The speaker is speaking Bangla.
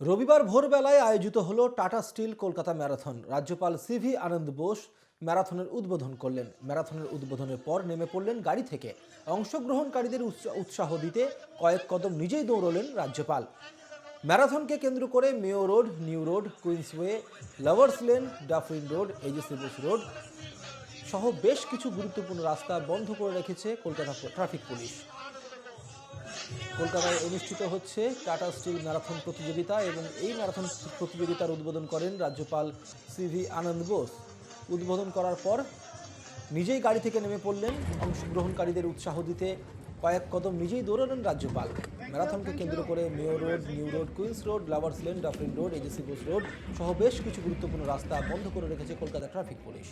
রবিবার ভোরবেলায় আয়োজিত হলো টাটা স্টিল কলকাতা ম্যারাথন। রাজ্যপাল সিভি আনন্দ বোস ম্যারাথনের উদ্বোধন করলেন। ম্যারাথনের উদ্বোধনের পর নেমে পড়লেন গাড়ি থেকে। অংশগ্রহণকারীদের উৎসাহ দিতে কয়েক কদম নিজেই দৌড়লেন রাজ্যপাল। ম্যারাথনকে কেন্দ্র করে Mayo road, new road, Queensway, lovers lane, Dufferin road, এজিসি Bose road সহ বেশ কিছু গুরুত্বপূর্ণ রাস্তা বন্ধ করে রেখেছে কলকাতা ট্রাফিক পুলিশ। কলকাতায় অনুষ্ঠিত হচ্ছে টাটা স্টিল ম্যারাথন প্রতিযোগিতা এবং এই ম্যারাথন প্রতিযোগিতার উদ্বোধন করেন রাজ্যপাল সিভি আনন্দ বোস। উদ্বোধন করার পর নিজেই গাড়ি থেকে নেমে পড়লেন। অংশগ্রহণকারীদের উৎসাহ দিতে কয়েক কদম নিজেই দৌড়ালেন রাজ্যপাল। ম্যারাথনকে কেন্দ্র করে Mayo Road, new Road, Queens Road, Lovers lane, Dufferin road, এজিসি Bose road সহ বেশ কিছু গুরুত্বপূর্ণ রাস্তা বন্ধ করে রেখেছে কলকাতা ট্রাফিক পুলিশ।